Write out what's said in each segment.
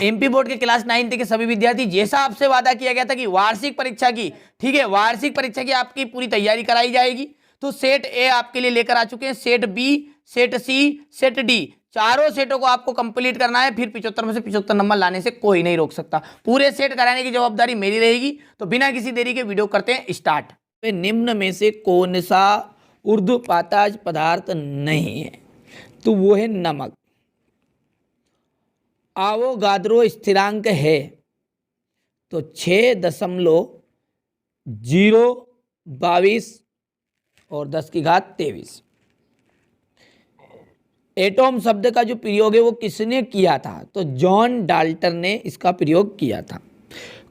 MP board के class 9 के सभी विद्यार्थी, जैसा आपसे वादा किया गया था कि वार्षिक परीक्षा की, ठीक है, वार्षिक परीक्षा की आपकी पूरी तैयारी कराई जाएगी। तो सेट ए आपके लिए लेकर आ चुके हैं, सेट बी, सेट सी, सेट डी, चारों सेटों को आपको कंप्लीट करना है। फिर 75 में से 75 नंबर लाने से कोई नहीं रोक सकता। पूरे सेट कराने की जवाबदारी मेरी रहेगी। तो बिना किसी देरी के वीडियो करते हैं स्टार्ट। निम्न में से कौन सा ऊर्ध्वपाताज पदार्थ नहीं है? तो वो है नमक। आवोगाद्रो स्थिरांक है तो 6.022 और 10 की घात 23। एटॉम शब्द का जो प्रयोग है वो किसने किया था? तो जॉन डाल्टन ने इसका प्रयोग किया था।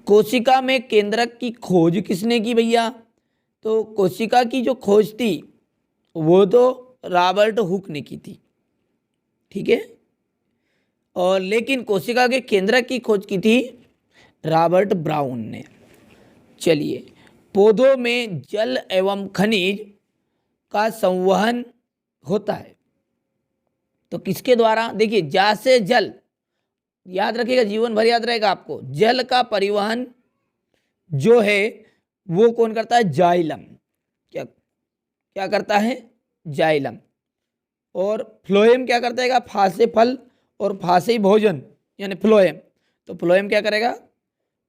कोशिका में केंद्रक की खोज किसने की भैया? तो कोशिका की जो खोज थी वो तो रॉबर्ट हुक ने की थी, ठीक है, और लेकिन कोशिका के केंद्रक की खोज की थी रॉबर्ट ब्राउन ने। चलिए, पौधों में जल एवं खनिज का संवहन होता है तो किसके द्वारा? देखिए, जा से जल, याद रखिएगा, जीवन भर याद रहेगा आपको। जल का परिवहन जो है वो कौन करता है? जाइलम। क्या करता है? जाइलम। और फ्लोएम क्या करता है? फा से फल और फा से भोजन, यानी फ्लोएम। तो फ्लोएम क्या करेगा?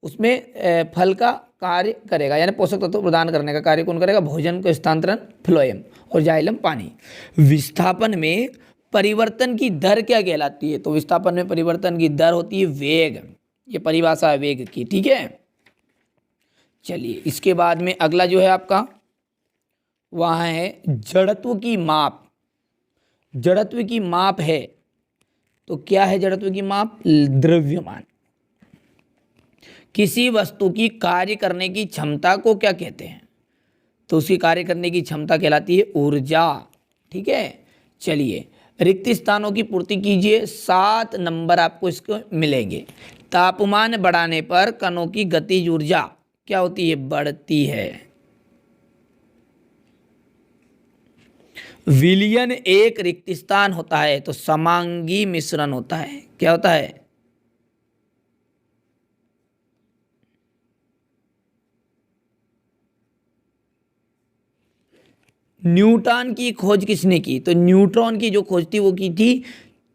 उसमें फल का कार्य करेगा, यानी पोषक तत्व प्रदान करने का कार्य कौन करेगा? भोजन को स्थानांतरण फ्लोएम, और जाइलम पानी। विस्थापन में परिवर्तन की दर क्या कहलाती है? तो विस्थापन में परिवर्तन की दर होती है वेग। ये परिभाषा है वेग की, ठीक है। चलिए, इसके बाद में अगला जो है आपका वहाँ है जड़त्व की माप। जड़त्व की माप है तो क्या है जड़त्व की माप? द्रव्यमान। किसी वस्तु की कार्य करने की क्षमता को क्या कहते हैं? तो उसकी कार्य करने की क्षमता कहलाती है ऊर्जा, ठीक है। चलिए, रिक्त स्थानों की पूर्ति कीजिए। 7 नंबर आपको इसको मिलेंगे। तापमान बढ़ाने पर कणों की गतिज ऊर्जा क्या होती है? बढ़ती है। विलयन एक रिक्त स्थान होता है तो समांगी मिश्रण होता है। क्या होता है? न्यूटन की खोज किसने की? तो न्यूट्रॉन की जो खोज थी वो की थी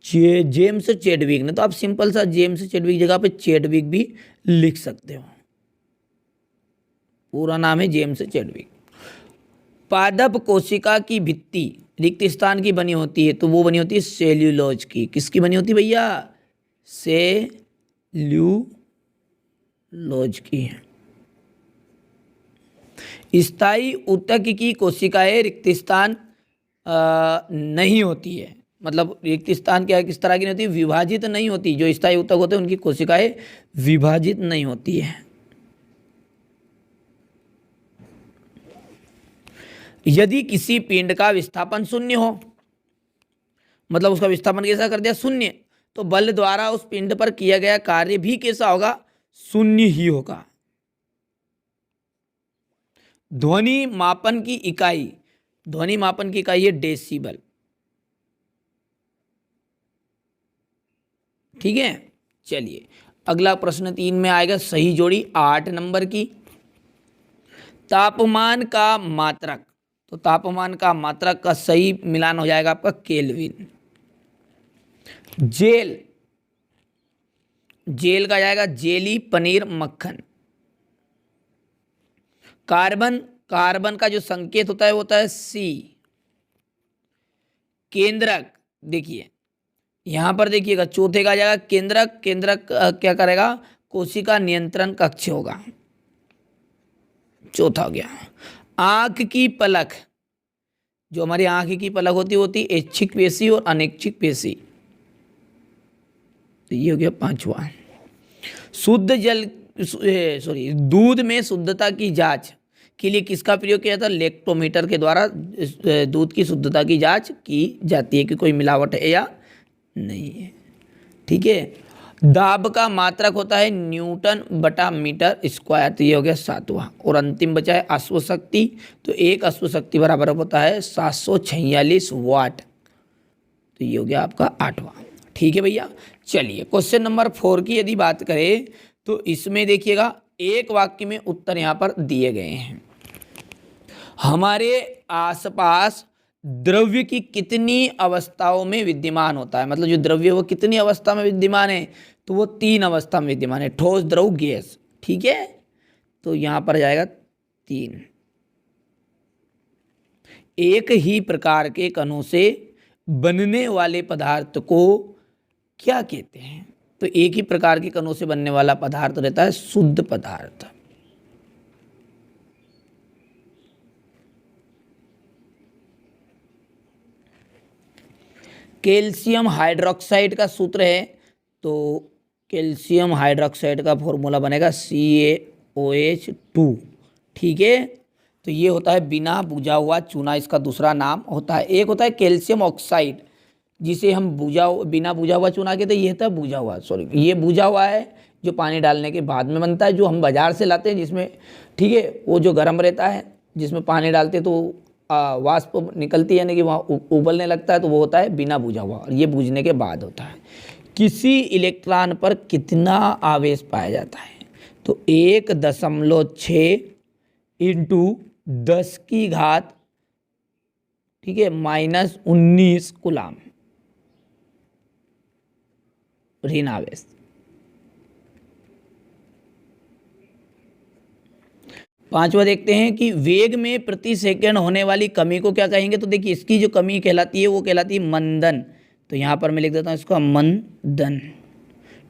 जेम्स चैडविक ने। तो आप सिंपल सा जेम्स चैडविक जगह पे चैडविक भी लिख सकते हो। पूरा नाम है जेम्स चैडविक। पादप कोशिका की भित्ति रिक्त स्थान की बनी होती है तो वो बनी होती है सेल्यूलोज की। किसकी बनी होती है भैया? सेल्यूलोज की है। स्थायी ऊतक की कोशिकाएं रिक्त स्थान नहीं होती है। मतलब रिक्त स्थान क्या है, किस तरह की नहीं होती? विभाजित नहीं होती। जो स्थायी ऊतक होते हैं उनकी कोशिकाएं विभाजित नहीं होती है। यदि किसी पिंड का विस्थापन शून्य हो, मतलब उसका विस्थापन कैसा कर दिया? शून्य, तो बल द्वारा उस पिंड पर किया गया कार्य भी कैसा होगा? शून्य ही होगा। ध्वनि मापन की इकाई, ध्वनि मापन की इकाई है डेसिबल, ठीक है। चलिए, अगला प्रश्न 3 में आएगा सही जोड़ी 8 नंबर की। तापमान का मात्रक, तो तापमान का मात्रक का सही मिलान हो जाएगा आपका केल्विन। जेल, जेल का जाएगा जेली, पनीर, मक्खन। कार्बन, कार्बन का जो संकेत होता है वो होता है सी। केंद्रक, देखिए यहां पर देखिएगा चौथे का जाएगा केंद्रक। केंद्रक क्या करेगा? कोशिका नियंत्रण कक्ष होगा। चौथा हो गया। आंख की पलक, जो हमारी आंख की पलक होती है ऐच्छिक पेशी और अनैच्छिक पेशी। तो ये हो गया 5वां। शुद्ध जल, सॉरी, दूध में शुद्धता की जांच के लिए किसका प्रयोग किया था? लेक्टोमीटर के द्वारा दूध की शुद्धता की जांच की जाती है कि कोई मिलावट है या नहीं है, ठीक है। दाब का मात्रक होता है न्यूटन बटा मीटर स्क्वायर। तो ये हो गया 7वां। और अंतिम बचा है अश्व शक्ति। तो एक अश्व शक्ति बराबर होता है 746 वाट। तो ये हो गया आपका 8वां। ठीक है भैया। चलिए क्वेश्चन नंबर 4 की यदि बात करें तो इसमें देखिएगा एक वाक्य में उत्तर यहाँ पर दिए गए हैं। हमारे आसपास द्रव्य की कितनी अवस्थाओं में विद्यमान होता है, मतलब जो द्रव्य वो कितनी अवस्था में विद्यमान है, तो वो 3 अवस्था में विद्यमान है, ठोस, द्रव, गैस। ठीक है, तो यहाँ पर जाएगा 3। एक ही प्रकार के कणों से बनने वाले पदार्थ को क्या कहते हैं, तो एक ही प्रकार के कणों से बनने वाला पदार्थ रहता है शुद्ध पदार्थ। कैल्शियम हाइड्रोक्साइड का सूत्र है, तो कैल्शियम हाइड्रोक्साइड का फॉर्मूला बनेगा CaOH2। ठीक है, तो ये होता है बिना बुझा हुआ चूना, इसका दूसरा नाम होता है। एक होता है कैल्शियम ऑक्साइड जिसे हम बिना बुझा हुआ चूना कहते हैं, ये होता है बुझा हुआ, सॉरी ये बुझा हुआ है जो पानी डालने के बाद में बनता है, जो हम बाजार से लाते हैं जिसमें, ठीक है, वो जो गर्म रहता है जिसमें पानी डालते तो वाष्प निकलती है, यानी कि वहाँ उबलने लगता है, तो वो होता है बिना बुझा हुआ, और ये बुझने के बाद होता है। किसी इलेक्ट्रॉन पर कितना आवेश पाया जाता है, तो 1.6 इंटू 10 की घात, ठीक है, -19 कूलाम ऋण आवेश। पांचवा देखते हैं कि वेग में प्रति सेकंड होने वाली कमी को क्या कहेंगे, तो देखिए इसकी जो कमी कहलाती है वो कहलाती है मंदन, तो यहाँ पर मैं लिख देता हूँ इसका मंदन।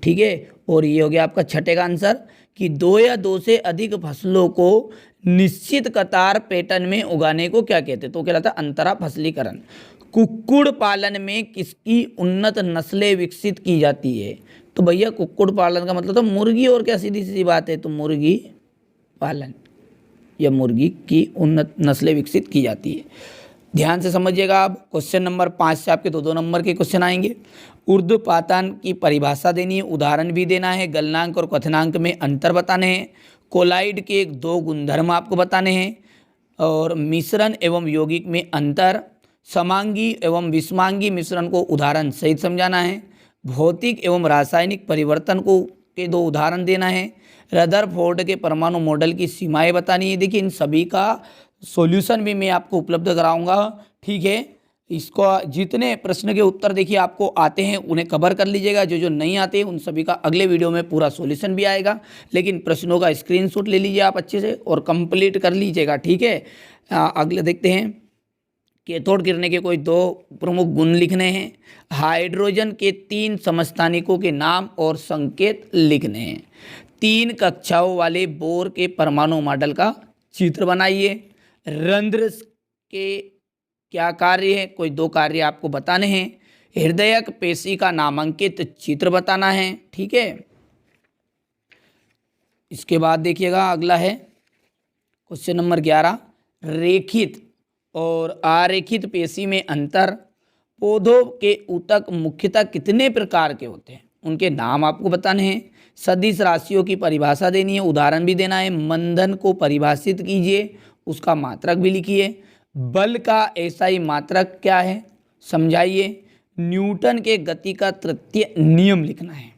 ठीक है, और ये हो गया आपका छठे का आंसर कि 2 या 2 से अधिक फसलों को निश्चित कतार पैटर्न में उगाने को क्या कहते हैं, तो कहलाता है अंतरा फसलीकरण। कुक्कुड़ पालन में किसकी उन्नत नस्लें विकसित की जाती है, तो भैया कुक्कुड़ पालन का मतलब तो मुर्गी, और क्या सीधी सीधी बात है, तो मुर्गी पालन या मुर्गी की उन्नत नस्लें विकसित की जाती है। ध्यान से समझिएगा आप, क्वेश्चन नंबर 5 से आपके 2-2 नंबर के क्वेश्चन आएंगे। ऊर्ध्वपातन की परिभाषा देनी है, उदाहरण भी देना है, गलनांक और कथनांक में अंतर बताने हैं, कोलाइड के 2 गुणधर्म आपको बताने हैं, और मिश्रण एवं यौगिक में अंतर, समांगी एवं विषमांगी मिश्रण को उदाहरण सहित समझाना है, भौतिक एवं रासायनिक परिवर्तन को के 2 उदाहरण देना है, रदरफोर्ड के परमाणु मॉडल की सीमाएं बतानी है। देखिए इन सभी का सॉल्यूशन भी मैं आपको उपलब्ध कराऊंगा। ठीक है, इसको जितने प्रश्न के उत्तर देखिए आपको आते हैं उन्हें कवर कर लीजिएगा, जो नहीं आते हैं उन सभी का अगले वीडियो में पूरा सॉल्यूशन भी आएगा, लेकिन प्रश्नों का स्क्रीनशॉट ले लीजिए आप अच्छे से और कंप्लीट कर लीजिएगा। ठीक है, अगले देखते हैं, कैथोड गिरने के कोई 2 प्रमुख गुण लिखने हैं, हाइड्रोजन के 3 समस्थानिकों के नाम और संकेत लिखने हैं, 3 कक्षाओं वाले बोर के परमाणु मॉडल का चित्र बनाइए, रंध्र के क्या कार्य है, कोई 2 कार्य आपको बताने हैं, हृदयक पेशी का नामांकित चित्र बताना है। ठीक है, इसके बाद देखिएगा अगला है क्वेश्चन नंबर 11, रेखित और आरेखित पेशी में अंतर, पौधों के ऊतक मुख्यतः कितने प्रकार के होते हैं, उनके नाम आपको बताने हैं, सदिश राशियों की परिभाषा देनी है, उदाहरण भी देना है, मंदन को परिभाषित कीजिए, उसका मात्रक भी लिखिए, बल का एसआई मात्रक क्या है समझाइए, न्यूटन के गति का तृतीय नियम लिखना है,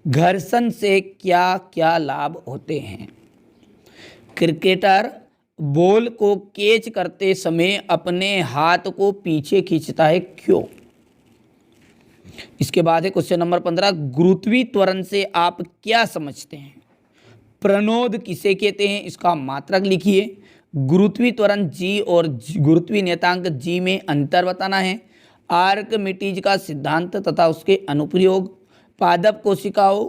घर्षण से क्या क्या लाभ होते हैं, क्रिकेटर बॉल को कैच करते समय अपने हाथ को पीछे खींचता है क्यों। इसके बाद है क्वेश्चन नंबर 15, गुरुत्वीय त्वरण से आप क्या समझते हैं, प्रणोद किसे कहते हैं, इसका मात्रक लिखिए, गुरुत्वीय त्वरण g और गुरुत्वीय नियतांक g में अंतर बताना है, आर्किमिडीज का सिद्धांत तथा उसके अनुप्रयोग, पादप कोशिकाओं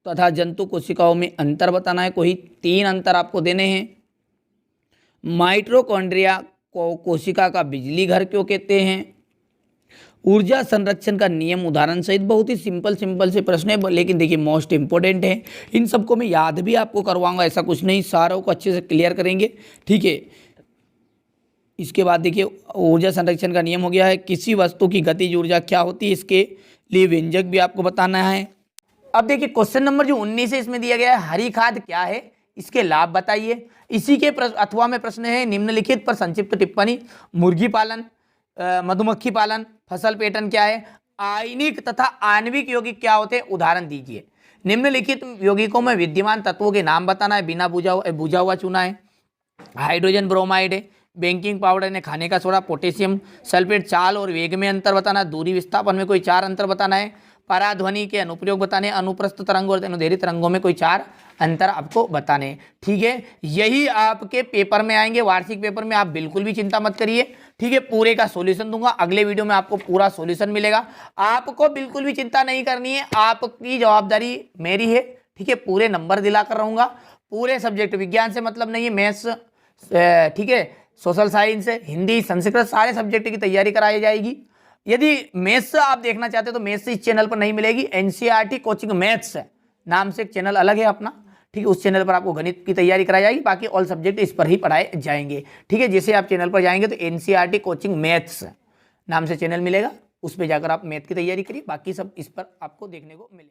तथा जंतु कोशिकाओं में अंतर बताना है, कोई 3 अंतर आपको देने हैं, माइटोकॉन्ड्रिया को कोशिका का बिजली घर क्यों कहते हैं, ऊर्जा संरक्षण का नियम उदाहरण सहित। बहुत ही सिंपल से प्रश्न है, लेकिन देखिए मोस्ट इंपॉर्टेंट है, इन सबको मैं याद भी आपको करवाऊंगा, ऐसा कुछ नहीं, सारों को अच्छे से क्लियर करेंगे। ठीक है, इसके बाद देखिए ऊर्जा संरक्षण का नियम हो गया है, किसी वस्तु की गतिज ऊर्जा क्या होती है, इसके लिए व्यंजक भी आपको बताना है। अब देखिए क्वेश्चन नंबर जो 19 है इसमें दिया गया है, हरी खाद क्या है, इसके लाभ बताइए। इसी के अथवा में प्रश्न है, निम्नलिखित पर संक्षिप्त टिप्पणी, मुर्गी पालन, मधुमक्खी पालन, फसल पैटर्न क्या है, आयनिक तथा आणविक यौगिक क्या होते हैं, उदाहरण दीजिए। निम्नलिखित यौगिकों में विद्यमान तत्वों के नाम बताना है, बिना बुझा हुआ चुना है। हाइड्रोजन ब्रोमाइड है, बेकिंग पाउडर ने खाने का सोडा, पोटेशियम सल्फेट, चाल और वेग में अंतर बताना, दूरी विस्थापन में कोई 4 अंतर बताना है, पराध्वनि के अनुप्रयोग बताने, अनुप्रस्थ तरंग और अनुदैर्ध्य तरंगों में कोई 4 अंतर आपको बताने। ठीक है, यही आपके पेपर में आएंगे, वार्षिक पेपर में। आप बिल्कुल भी चिंता मत करिए। ठीक है, पूरे का सॉल्यूशन दूंगा, अगले वीडियो में आपको पूरा सॉल्यूशन मिलेगा। आपको बिल्कुल भी चिंता नहीं करनी है, आपकी जवाबदारी मेरी है। ठीक है, पूरे नंबर दिलाकर रहूंगा, पूरे सब्जेक्ट, विज्ञान से मतलब नहीं है, मैथ्स, ठीक है, सोशल साइंस, हिंदी, संस्कृत, सारे सब्जेक्ट की तैयारी कराई जाएगी। यदि मैथ्स आप देखना चाहते हो तो मैथ्स इस चैनल पर नहीं मिलेगी, एनसीईआरटी कोचिंग मैथ्स नाम से एक चैनल अलग है अपना। ठीक है, उस चैनल पर आपको गणित की तैयारी कराई जाएगी, बाकी ऑल सब्जेक्ट इस पर ही पढ़ाए जाएंगे। ठीक है, जैसे आप चैनल पर जाएंगे तो एनसीईआरटी कोचिंग मैथ्स नाम से चैनल मिलेगा, उस पर जाकर आप मैथ की तैयारी करिए, बाकी सब इस पर आपको देखने को मिलेगा।